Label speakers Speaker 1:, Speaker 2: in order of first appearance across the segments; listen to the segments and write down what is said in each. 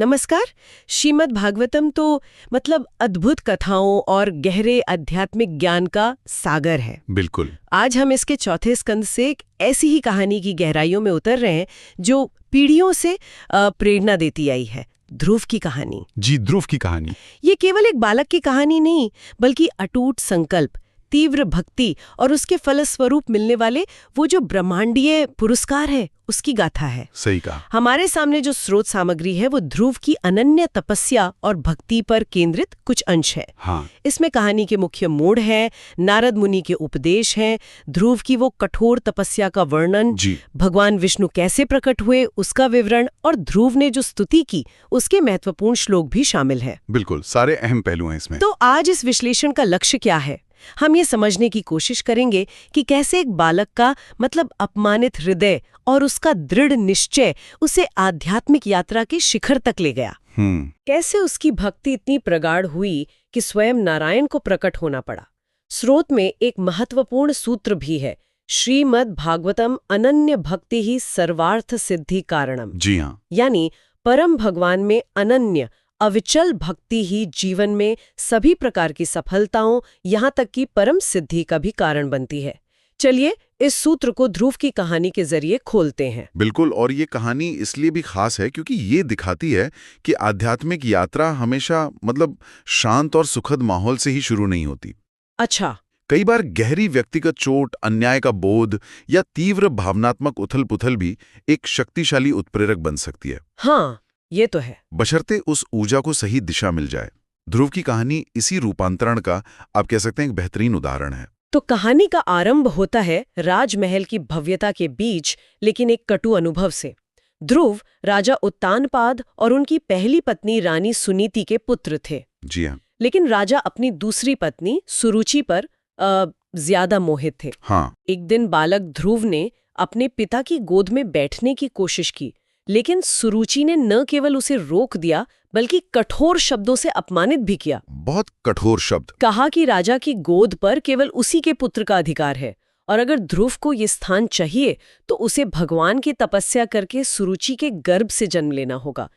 Speaker 1: नमस्कार। श्रीमद् भागवतम तो मतलब अद्भुत कथाओं और गहरे आध्यात्मिक ज्ञान का सागर है।
Speaker 2: बिल्कुल।
Speaker 1: आज हम इसके चौथे स्कंद से एक ऐसी ही कहानी की गहराइयों में उतर रहे हैं जो पीढ़ियों से प्रेरणा देती आई है। ध्रुव की कहानी।
Speaker 2: जी, ध्रुव की कहानी।
Speaker 1: ये केवल एक बालक की कहानी नहीं, बल्कि अटूट संकल्प, तीव्र भक्ति और उसके फलस्वरूप मिलने वाले वो जो ब्रह्मांडीय पुरस्कार है, उसकी गाथा है।
Speaker 2: सही कहा।
Speaker 1: हमारे सामने जो स्रोत सामग्री है वो ध्रुव की अनन्य तपस्या और भक्ति पर केंद्रित कुछ अंश है।
Speaker 2: हाँ।
Speaker 1: इसमें कहानी के मुख्य मोड़ है, नारद मुनि के उपदेश हैं, ध्रुव की वो कठोर तपस्या का वर्णन, भगवान विष्णु कैसे प्रकट हुए उसका विवरण और ध्रुव ने जो स्तुति की उसके महत्वपूर्ण श्लोक भी शामिल है।
Speaker 2: बिल्कुल, सारे अहम पहलू हैं इसमें।
Speaker 1: तो आज इस विश्लेषण का लक्ष्य क्या है? हम ये समझने की कोशिश करेंगे कि कैसे एक बालक का मतलब अपमानित हृदय और उसका दृढ़ निश्चय उसे आध्यात्मिक यात्रा के शिखर तक ले गया। कैसे उसकी भक्ति इतनी प्रगाढ़ हुई कि स्वयं नारायण को प्रकट होना पड़ा। स्रोत में एक महत्वपूर्ण सूत्र भी है, श्रीमद् भागवतम अनन्य भक्ति ही सर्वार्थ सिद्धि कारणम।
Speaker 2: जी हाँ।
Speaker 1: यानी परम भगवान में अनन्य अविचल भक्ति ही जीवन में सभी प्रकार की सफलताओं यहाँ तक कि परम सिद्धि का भी कारण बनती है। चलिए इस सूत्र को ध्रुव की कहानी के जरिए खोलते हैं।
Speaker 2: बिल्कुल, और ये कहानी इसलिए भी खास है क्योंकि ये दिखाती है कि आध्यात्मिक यात्रा हमेशा मतलब शांत और सुखद माहौल से ही शुरू नहीं होती।
Speaker 1: अच्छा।
Speaker 2: कई बार गहरी व्यक्तिगत चोट, अन्याय का बोध या तीव्र भावनात्मक उथल-पुथल भी एक शक्तिशाली उत्प्रेरक बन सकती है।
Speaker 1: हाँ, ये तो है।
Speaker 2: बशर्ते उस ऊर्जा को सही दिशा मिल जाए। ध्रुव की कहानी इसी रूपांतरण का आप कह सकते हैं एक बेहतरीन उदाहरण है।
Speaker 1: तो कहानी का आरंभ होता है राजमहल की भव्यता के बीच, लेकिन एक कटु अनुभव से। ध्रुव राजा उत्तानपाद और उनकी पहली पत्नी रानी सुनीति के पुत्र थे।
Speaker 2: जी हाँ।
Speaker 1: लेकिन राजा अपनी दूसरी पत्नी सुरुचि पर ज्यादा मोहित थे।
Speaker 2: हाँ।
Speaker 1: एक दिन बालक ध्रुव ने अपने पिता की गोद में बैठने की कोशिश की, लेकिन सुरुचि ने न केवल उसे रोक दिया बल्कि कठोर शब्दों से अपमानित भी किया।
Speaker 2: बहुत कठोर शब्द।
Speaker 1: कहा कि राजा की गोद पर केवल उसी के पुत्र का अधिकार है और अगर ध्रुव को ये स्थान चाहिए तो उसे भगवान की तपस्या करके सुरुचि के गर्भ से जन्म लेना होगा।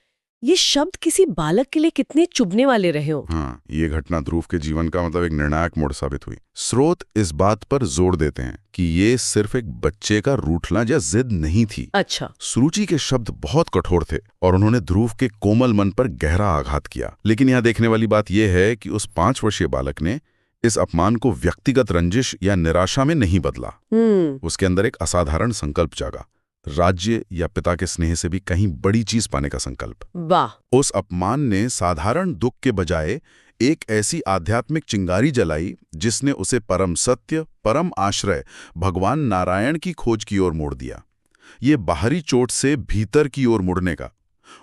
Speaker 1: ये शब्द किसी बालक के लिए कितने चुभने वाले रहे हो।
Speaker 2: हाँ, ये घटना ध्रुव के जीवन का मतलब एक निर्णायक मोड़ साबित हुई। स्रोत इस बात पर जोर देते हैं कि ये सिर्फ एक बच्चे का रूठना या जिद नहीं थी।
Speaker 1: अच्छा।
Speaker 2: सुरुचि के शब्द बहुत कठोर थे और उन्होंने ध्रुव के कोमल मन पर गहरा आघात किया। लेकिन यहाँ देखने वाली बात यह है कि उस 5 वर्षीय बालक ने इस अपमान को व्यक्तिगत रंजिश या निराशा में नहीं बदला। उसके अंदर एक असाधारण संकल्प जागा, राज्य या पिता के स्नेह से भी कहीं बड़ी चीज पाने का संकल्प।
Speaker 1: वाह।
Speaker 2: उस अपमान ने साधारण दुख के बजाय एक ऐसी आध्यात्मिक चिंगारी जलाई जिसने उसे परम सत्य, परम आश्रय भगवान नारायण की खोज की ओर मोड़ दिया। ये बाहरी चोट से भीतर की ओर मुड़ने का,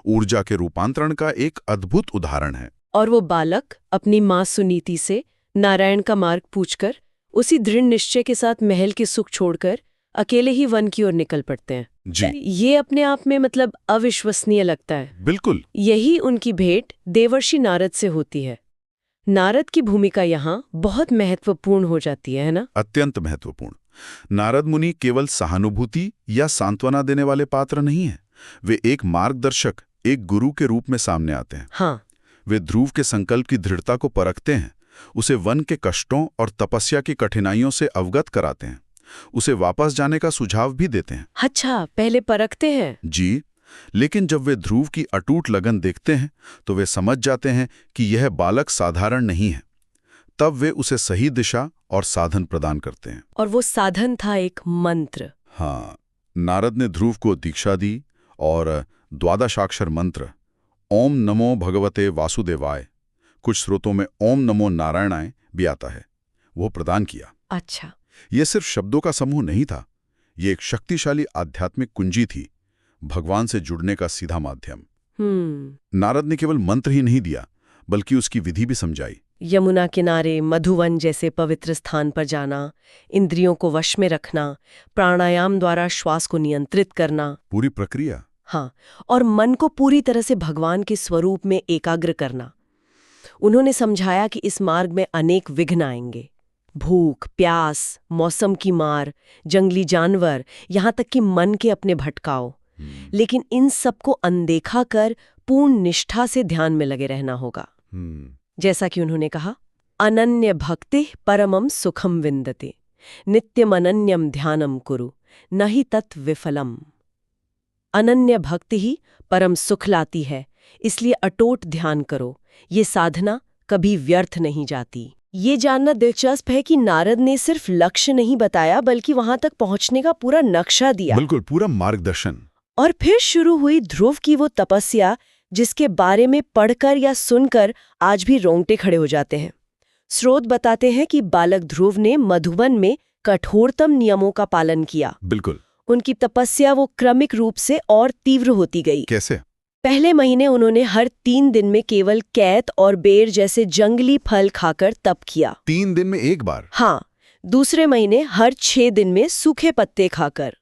Speaker 2: ऊर्जा के रूपांतरण का एक अद्भुत उदाहरण है।
Speaker 1: और वो बालक अपनी माँ सुनीति से नारायण का मार्ग पूछकर उसी दृढ़ निश्चय के साथ महल के सुख छोड़कर अकेले ही वन की ओर निकल पड़ते हैं।
Speaker 2: जी।
Speaker 1: ये अपने आप में मतलब अविश्वसनीय लगता है।
Speaker 2: बिल्कुल।
Speaker 1: यही उनकी भेंट देवर्षि नारद से होती है। नारद की भूमिका यहाँ बहुत महत्वपूर्ण हो जाती है ना?
Speaker 2: अत्यंत महत्वपूर्ण। नारद मुनि केवल सहानुभूति या सांत्वना देने वाले पात्र नहीं हैं। वे एक मार्गदर्शक, एक गुरु के रूप में सामने आते हैं।
Speaker 1: हाँ।
Speaker 2: वे ध्रुव के संकल्प की दृढ़ता को परखते हैं, उसे वन के कष्टों और तपस्या की कठिनाइयों से अवगत कराते हैं, उसे वापस जाने का सुझाव भी देते हैं।
Speaker 1: अच्छा, पहले परखते हैं।
Speaker 2: जी। लेकिन जब वे ध्रुव की अटूट लगन देखते हैं तो वे समझ जाते हैं कि यह बालक साधारण नहीं है। तब वे उसे सही दिशा और साधन प्रदान करते हैं।
Speaker 1: और वो साधन था एक मंत्र।
Speaker 2: हाँ, नारद ने ध्रुव को दीक्षा दी और द्वादशाक्षर मंत्र ओम नमो भगवते वासुदेवाय, कुछ स्रोतों में ओम नमो नारायणाय भी आता है, वो प्रदान किया।
Speaker 1: अच्छा।
Speaker 2: ये सिर्फ शब्दों का समूह नहीं था, ये एक शक्तिशाली आध्यात्मिक कुंजी थी, भगवान से जुड़ने का सीधा माध्यम। नारद ने केवल मंत्र ही नहीं दिया बल्कि उसकी विधि भी समझाई।
Speaker 1: यमुना किनारे मधुवन जैसे पवित्र स्थान पर जाना, इंद्रियों को वश में रखना, प्राणायाम द्वारा श्वास को नियंत्रित करना,
Speaker 2: पूरी प्रक्रिया।
Speaker 1: हाँ, और मन को पूरी तरह से भगवान के स्वरूप में एकाग्र करना। उन्होंने समझाया कि इस मार्ग में अनेक विघ्न आएंगे, भूख, प्यास, मौसम की मार, जंगली जानवर, यहाँ तक कि मन के अपने भटकाव। लेकिन इन सबको अनदेखा कर पूर्ण निष्ठा से ध्यान में लगे रहना होगा। जैसा कि उन्होंने कहा, अनन्य भक्ति परमम सुखम विन्दते, नित्यमनन्यम ध्यानम कुरु, नहि तत् विफलम। अनन्य भक्ति ही परम सुख लाती है, इसलिए अटोट ध्यान करो, ये साधना कभी व्यर्थ नहीं जाती। ये जानना दिलचस्प है कि नारद ने सिर्फ लक्ष्य नहीं बताया, बल्कि वहां तक पहुंचने का पूरा नक्शा दिया।
Speaker 2: बिल्कुल, पूरा मार्गदर्शन।
Speaker 1: और फिर शुरू हुई ध्रुव की वो तपस्या, जिसके बारे में पढ़कर या सुनकर आज भी रोंगटे खड़े हो जाते हैं। स्रोत बताते हैं कि बालक ध्रुव ने मधुबन में कठोरतम नियमों का पालन किया।
Speaker 2: बिल्कुल।
Speaker 1: उनकी तपस्या वो क्रमिक रूप से और तीव्र होती गई।
Speaker 2: कैसे?
Speaker 1: पहले महीने उन्होंने हर 3 दिन में केवल कैत और बेर जैसे जंगली फल खाकर तप किया।
Speaker 2: 3 दिन में एक बार?
Speaker 1: हाँ। दूसरे महीने हर 6 दिन में सूखे पत्ते खाकर।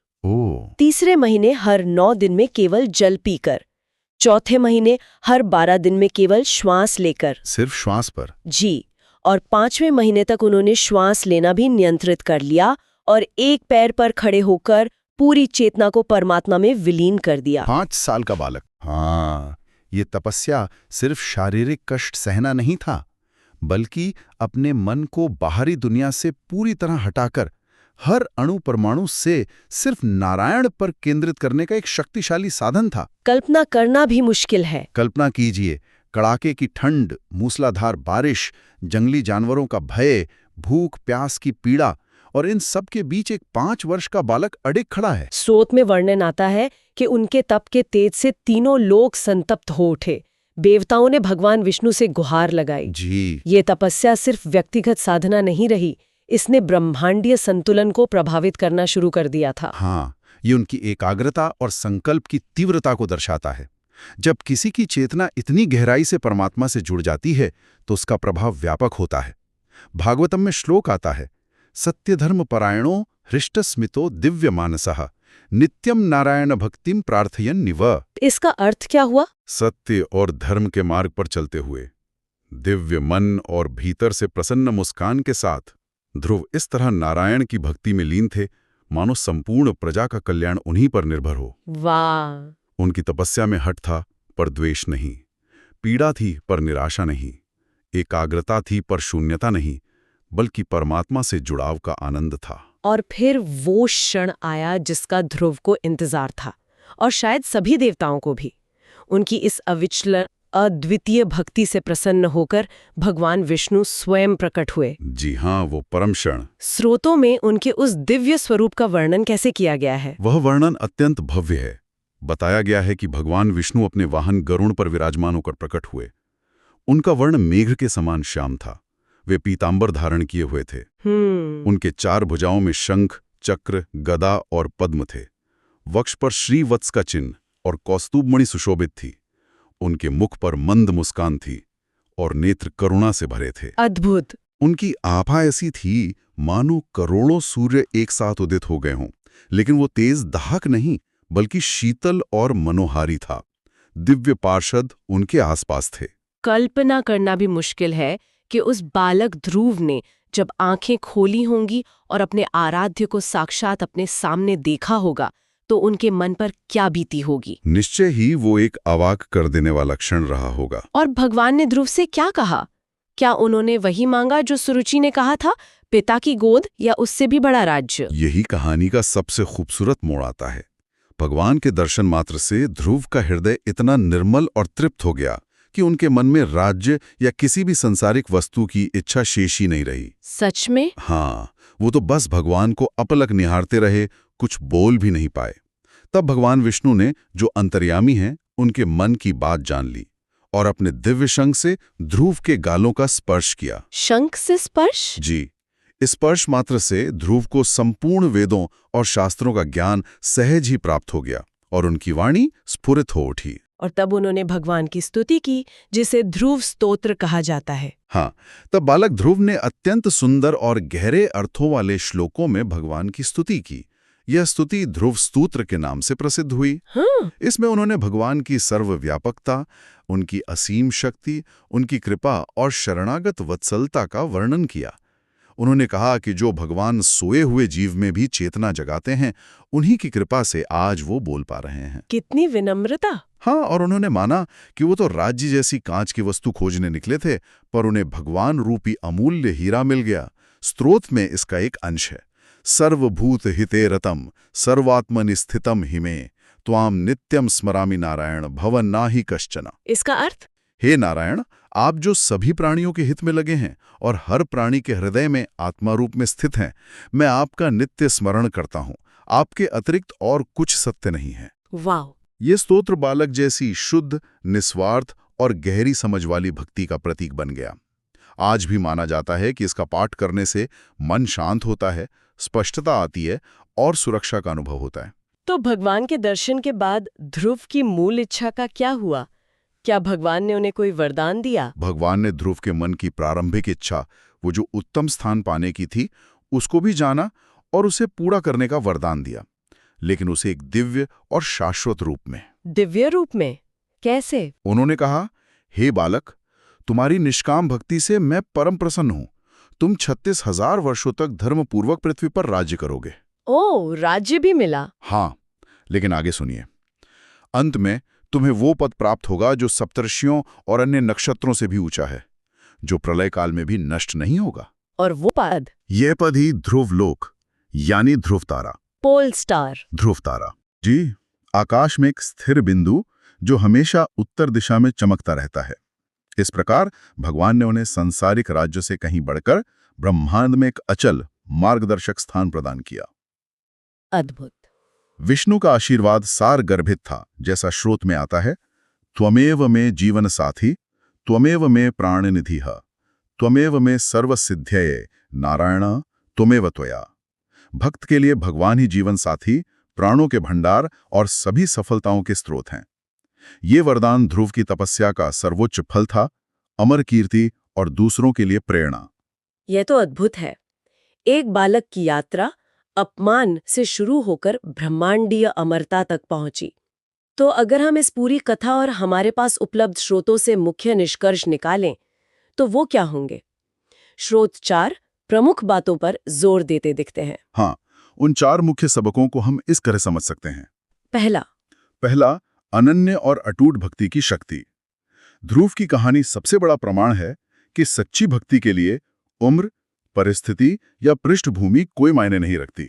Speaker 1: तीसरे महीने हर 9 दिन में केवल जल पीकर। चौथे महीने हर 12 दिन में केवल श्वास लेकर।
Speaker 2: सिर्फ श्वास पर? जी।
Speaker 1: और 5वें महीने तक उन्होंने श्वास लेना भी नियंत्रित कर लिया और एक पैर पर खड़े होकर पूरी चेतना को परमात्मा में विलीन कर दिया।
Speaker 2: 5 साल का बालक। हाँ, ये तपस्या सिर्फ शारीरिक कष्ट सहना नहीं था, बल्कि अपने मन को बाहरी दुनिया से पूरी तरह हटाकर हर अणु परमाणु से सिर्फ नारायण पर केंद्रित करने का एक शक्तिशाली साधन था।
Speaker 1: कल्पना करना भी मुश्किल है।
Speaker 2: कल्पना कीजिए, कड़ाके की ठंड, मूसलाधार बारिश, जंगली जानवरों का भय, भूख प्यास की पीड़ा, और इन सब के बीच एक 5 वर्ष का बालक अडिग खड़ा है।
Speaker 1: स्रोत में वर्णन आता है कि उनके तप के तेज से तीनों लोग संतप्त हो उठे। देवताओं ने भगवान विष्णु से गुहार लगाई।
Speaker 2: जी।
Speaker 1: ये तपस्या सिर्फ व्यक्तिगत साधना नहीं रही, इसने ब्रह्मांडीय संतुलन को प्रभावित करना शुरू कर दिया था।
Speaker 2: हाँ, ये उनकी एकाग्रता और संकल्प की तीव्रता को दर्शाता है। जब किसी की चेतना इतनी गहराई से परमात्मा से जुड़ जाती है तो उसका प्रभाव व्यापक होता है। भागवतम में श्लोक आता है, सत्यधर्म परायणो हृष्टस्मितो दिव्य मानसः नित्यम नारायण भक्तिम प्रार्थयन निव।
Speaker 1: इसका अर्थ क्या हुआ?
Speaker 2: सत्य और धर्म के मार्ग पर चलते हुए दिव्य मन और भीतर से प्रसन्न मुस्कान के साथ ध्रुव इस तरह नारायण की भक्ति में लीन थे, मानो संपूर्ण प्रजा का कल्याण उन्हीं पर निर्भर हो।
Speaker 1: वाह!
Speaker 2: उनकी तपस्या में हठ था पर द्वेष नहीं, पीड़ा थी पर निराशा नहीं, एकाग्रता थी पर शून्यता नहीं, बल्कि परमात्मा से जुड़ाव का आनंद था।
Speaker 1: और फिर वो क्षण आया जिसका ध्रुव को इंतजार था, और शायद सभी देवताओं को भी। उनकी इस अविचल अद्वितीय भक्ति से प्रसन्न होकर भगवान विष्णु स्वयं प्रकट हुए।
Speaker 2: जी हाँ, वो परम क्षण।
Speaker 1: स्रोतों में उनके उस दिव्य स्वरूप का वर्णन कैसे किया गया है?
Speaker 2: वह वर्णन अत्यंत भव्य है। बताया गया है कि भगवान विष्णु अपने वाहन गरुड़ पर विराजमान होकर प्रकट हुए। उनका वर्ण मेघ के समान श्याम था। वे पीतांबर धारण किए हुए थे। उनके 4 भुजाओं में शंख, चक्र, गदा और पद्म थे। वक्ष पर श्रीवत्स का चिन्ह और कौस्तुभमणि सुशोभित थी। उनके मुख पर मंद मुस्कान थी और नेत्र करुणा से भरे थे।
Speaker 1: अद्भुत!
Speaker 2: उनकी आभा ऐसी थी मानो करोड़ों सूर्य एक साथ उदित हो गए हों, लेकिन वो तेज दाहक नहीं, बल्कि शीतल और मनोहारी था। दिव्य पार्षद उनके आसपास थे।
Speaker 1: कल्पना करना भी मुश्किल है कि उस बालक ध्रुव ने जब आंखें खोली होंगी और अपने आराध्य को साक्षात अपने सामने देखा होगा तो उनके मन पर क्या बीती होगी।
Speaker 2: निश्चय ही वो एक अवाक कर देने वाला क्षण रहा होगा।
Speaker 1: और भगवान ने ध्रुव से क्या कहा? क्या उन्होंने वही मांगा जो सुरुचि ने कहा था, पिता की गोद या उससे भी बड़ा राज्य?
Speaker 2: यही कहानी का सबसे खूबसूरत मोड़ आता है। भगवान के दर्शन मात्र से ध्रुव का हृदय इतना निर्मल और तृप्त हो गया कि उनके मन में राज्य या किसी भी संसारिक वस्तु की इच्छा शेष ही नहीं रही।
Speaker 1: सच में?
Speaker 2: हाँ, वो तो बस भगवान को अपलक निहारते रहे, कुछ बोल भी नहीं पाए। तब भगवान विष्णु ने, जो अंतर्यामी हैं, उनके मन की बात जान ली और अपने दिव्य शंख से ध्रुव के गालों का स्पर्श किया।
Speaker 1: शंख से स्पर्श?
Speaker 2: जी। इस स्पर्श मात्र से ध्रुव को संपूर्ण वेदों और शास्त्रों का ज्ञान सहज ही प्राप्त हो गया और उनकी वाणी स्फुरित हो उठी।
Speaker 1: और तब उन्होंने भगवान की स्तुति की, जिसे ध्रुव स्तोत्र कहा जाता है।
Speaker 2: हाँ, तब बालक ध्रुव ने अत्यंत सुंदर और गहरे अर्थों वाले श्लोकों में भगवान की स्तुति की। यह स्तुति ध्रुव स्तोत्र के नाम से प्रसिद्ध हुई। इसमें उन्होंने भगवान की सर्वव्यापकता, उनकी असीम शक्ति, उनकी कृपा और शरणागत वत्सलता का वर्णन किया। उन्होंने कहा कि जो भगवान सोए हुए जीव में भी चेतना जगाते हैं, उन्हीं की कृपा से आज वो बोल पा रहे हैं।
Speaker 1: कितनी विनम्रता।
Speaker 2: हाँ, और उन्होंने माना कि वो तो राज्य जैसी कांच की वस्तु खोजने निकले थे, पर उन्हें भगवान रूपी अमूल्य हीरा मिल गया। स्त्रोत में इसका एक अंश है, सर्वभूत हिते रतम सर्वात्मनि स्थितम हिमे त्वाम नित्यम स्मरामि नारायण भवन नाहि कश्चन।
Speaker 1: इसका अर्थ?
Speaker 2: हे नारायण, आप जो सभी प्राणियों के हित में लगे हैं और हर प्राणी के हृदय में आत्मा रूप में स्थित हैं, मैं आपका नित्य स्मरण करता हूँ। आपके अतिरिक्त और कुछ सत्य नहीं है।
Speaker 1: वाह!
Speaker 2: ये स्तोत्र बालक जैसी शुद्ध, निस्वार्थ और गहरी समझ वाली भक्ति का प्रतीक बन गया। आज भी माना जाता है कि इसका पाठ करने से मन शांत होता है, स्पष्टता आती है और सुरक्षा का अनुभव होता है।
Speaker 1: तो भगवान के दर्शन के बाद ध्रुव की मूल इच्छा का क्या हुआ? क्या भगवान ने उन्हें कोई वरदान दिया?
Speaker 2: भगवान ने ध्रुव के मन की प्रारंभिक इच्छा, वो जो उत्तम स्थान पाने की थी, उसको भी जाना और उसे पूरा करने का वरदान दिया, लेकिन उसे एक दिव्य और शाश्वत रूप में।
Speaker 1: दिव्य रूप में? कैसे?
Speaker 2: उन्होंने कहा, हे बालक, तुम्हारी निष्काम भक्ति से मैं परम प्रसन्न हूं। तुम 36,000 वर्षों तक धर्मपूर्वक पृथ्वी पर राज्य करोगे।
Speaker 1: ओह, राज्य भी मिला?
Speaker 2: हाँ, लेकिन आगे सुनिए। अंत में तुम्हें वो पद प्राप्त होगा जो सप्तर्षियों और अन्य नक्षत्रों से भी ऊंचा है, जो प्रलय काल में भी नष्ट नहीं होगा।
Speaker 1: और वो पद?
Speaker 2: यह पद ही ध्रुव लोक, यानी ध्रुव तारा।
Speaker 1: Pole star.
Speaker 2: ध्रुव तारा, जी, आकाश में एक स्थिर बिंदु जो हमेशा उत्तर दिशा में चमकता रहता है। इस प्रकार भगवान ने उन्हें सांसारिक राज्य से कहीं बढ़कर ब्रह्मांड में एक अचल मार्गदर्शक स्थान प्रदान किया।
Speaker 1: अद्भुत।
Speaker 2: विष्णु का आशीर्वाद सार गर्भित था, जैसा श्रोत में आता है, त्वमेव में जीवन साथी, त्वमेव में प्राणनिधिः, त्वमेव में सर्वसिद्ध्यये नारायण त्वमेव त्वया। भक्त के लिए भगवान ही जीवन साथी, प्राणों के भंडार और सभी सफलताओं के स्रोत हैं। ये वरदान ध्रुव की तपस्या का सर्वोच्च फल था, अमर कीर्ति और दूसरों के लिए प्रेरणा।
Speaker 1: यह तो अद्भुत है। एक बालक की यात्रा अपमान से शुरू होकर ब्रह्मांडीय अमरता तक पहुंची। तो अगर हम इस पूरी कथा और हमारे पास उपलब्ध स्रोतों से मुख्य निष्कर्ष निकालें, तो वो क्या होंगे? स्रोत 4 प्रमुख बातों पर जोर देते दिखते हैं।
Speaker 2: हाँ, उन 4 मुख्य सबकों को हम इस तरह समझ सकते हैं। पहला, अनन्य और अटूट भक्ति की शक्ति। ध्रुव की कहानी सबसे बड़ा प्रमाण है कि सच्ची भक्ति के लिए उम्र, परिस्थिति या पृष्ठभूमि कोई मायने नहीं रखती।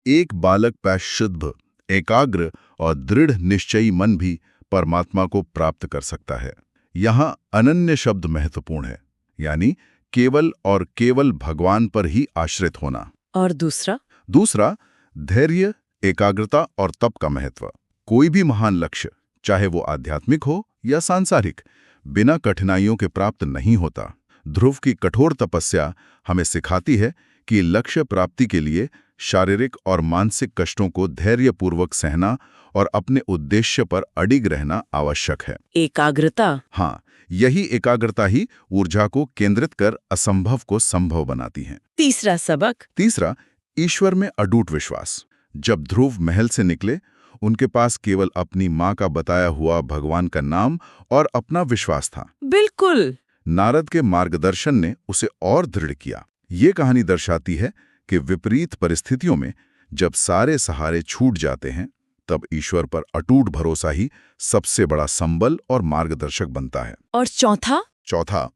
Speaker 2: एक बालक पैशुद्ध, एकाग्र और दृढ़ निश्चयी मन भी परमात्मा को प्राप्त कर सकता है। यहाँ अनन्य शब्द महत्वपूर्ण है, यानी केवल और केवल भगवान पर ही आश्रित होना।
Speaker 1: और दूसरा,
Speaker 2: धैर्य, एकाग्रता और तप का महत्व। कोई भी महान लक्ष्य, चाहे वो आध्यात्मिक हो या सांसारिक, बिना कठिनाइयों के प्राप्त नहीं होता। ध्रुव की कठोर तपस्या हमें सिखाती है कि लक्ष्य प्राप्ति के लिए शारीरिक और मानसिक कष्टों को धैर्यपूर्वक सहना और अपने उद्देश्य पर अडिग रहना आवश्यक है।
Speaker 1: एकाग्रता।
Speaker 2: हाँ, यही एकाग्रता ही ऊर्जा को केंद्रित कर असंभव को संभव बनाती है। तीसरा, ईश्वर में अटूट विश्वास। जब ध्रुव महल से निकले, उनके पास केवल अपनी माँ का बताया हुआ भगवान का नाम और अपना विश्वास था।
Speaker 1: बिल्कुल।
Speaker 2: नारद के मार्गदर्शन ने उसे और दृढ़ किया। ये कहानी दर्शाती है कि विपरीत परिस्थितियों में जब सारे सहारे छूट जाते हैं, तब ईश्वर पर अटूट भरोसा ही सबसे बड़ा संबल और मार्गदर्शक बनता है।
Speaker 1: और
Speaker 2: चौथा,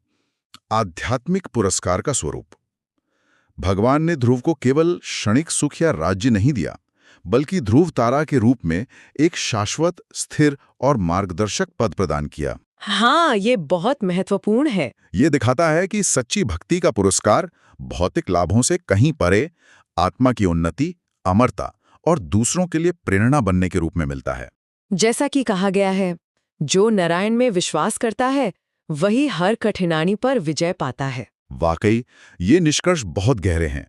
Speaker 2: आध्यात्मिक पुरस्कार का स्वरूप। भगवान ने ध्रुव को केवल क्षणिक सुख या राज्य नहीं दिया, बल्कि ध्रुव तारा के रूप में एक शाश्वत, स्थिर और मार्गदर्शक पद प्रदान किया।
Speaker 1: हाँ, ये बहुत महत्वपूर्ण है।
Speaker 2: ये दिखाता है कि सच्ची भक्ति का पुरस्कार भौतिक लाभों से कहीं परे आत्मा की उन्नति, अमरता और दूसरों के लिए प्रेरणा बनने के रूप में मिलता है।
Speaker 1: जैसा कि कहा गया है, जो नारायण में विश्वास करता है वही हर कठिनाई पर विजय पाता है।
Speaker 2: वाकई ये निष्कर्ष बहुत गहरे हैं।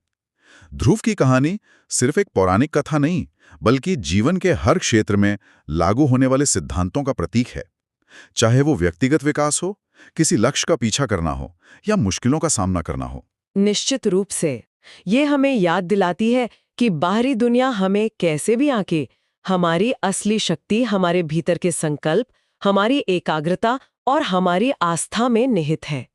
Speaker 2: ध्रुव की कहानी सिर्फ एक पौराणिक कथा नहीं, बल्कि जीवन के हर क्षेत्र में लागू होने वाले सिद्धांतों का प्रतीक है। चाहे वो व्यक्तिगत विकास हो, किसी लक्ष्य का पीछा करना हो या मुश्किलों का सामना करना हो।
Speaker 1: निश्चित रूप से ये हमें याद दिलाती है कि बाहरी दुनिया हमें कैसे भी आके, हमारी असली शक्ति हमारे भीतर के संकल्प, हमारी एकाग्रता और हमारी आस्था में निहित है।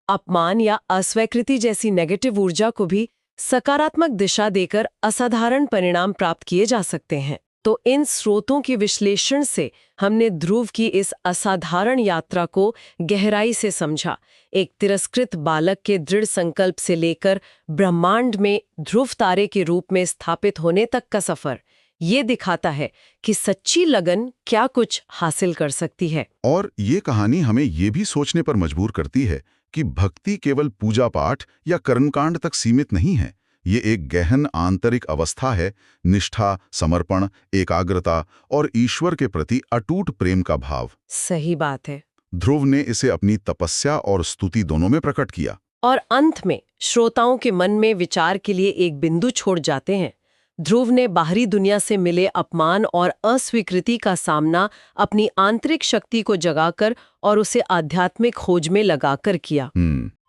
Speaker 1: अपमान या अस्वीकृति जैसी नेगेटिव ऊर्जा को भी सकारात्मक दिशा देकर असाधारण परिणाम प्राप्त किए जा सकते हैं। तो इन स्रोतों के विश्लेषण से हमने ध्रुव की इस असाधारण यात्रा को गहराई से समझा। एक तिरस्कृत बालक के दृढ़ संकल्प से लेकर ब्रह्मांड में ध्रुव तारे के रूप में स्थापित होने तक का सफर ये दिखाता है कि सच्ची लगन क्या कुछ हासिल कर सकती है।
Speaker 2: और ये कहानी हमें ये भी सोचने पर मजबूर करती है कि भक्ति केवल पूजा पाठ या कर्मकांड तक सीमित नहीं है। ये एक गहन आंतरिक अवस्था है, निष्ठा, समर्पण, एकाग्रता और ईश्वर के प्रति अटूट प्रेम का भाव।
Speaker 1: सही बात है।
Speaker 2: ध्रुव ने इसे अपनी तपस्या और स्तुति दोनों में प्रकट किया।
Speaker 1: और अंत में श्रोताओं के मन में विचार के लिए एक बिंदु छोड़ जाते हैं। ध्रुव ने बाहरी दुनिया से मिले अपमान और अस्वीकृति का सामना अपनी आंतरिक शक्ति को जगाकर और उसे आध्यात्मिक खोज में लगाकर किया।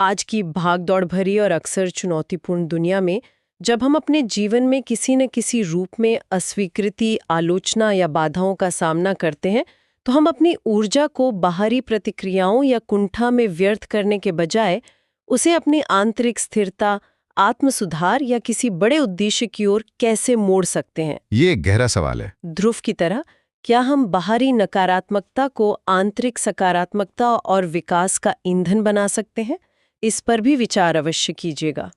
Speaker 1: आज की भागदौड़ भरी और अक्सर चुनौतीपूर्ण दुनिया में जब हम अपने जीवन में किसी न किसी रूप में अस्वीकृति, आलोचना या बाधाओं का सामना करते हैं, तो हम अपनी ऊर्जा को बाहरी प्रतिक्रियाओं या कुंठा में व्यर्थ करने के बजाय उसे अपनी आंतरिक स्थिरता, आत्म सुधार या किसी बड़े उद्देश्य की ओर कैसे मोड़ सकते हैं?
Speaker 2: ये एक गहरा सवाल है।
Speaker 1: ध्रुव की तरह क्या हम बाहरी नकारात्मकता को आंतरिक सकारात्मकता और विकास का ईंधन बना सकते हैं? इस पर भी विचार अवश्य कीजिएगा।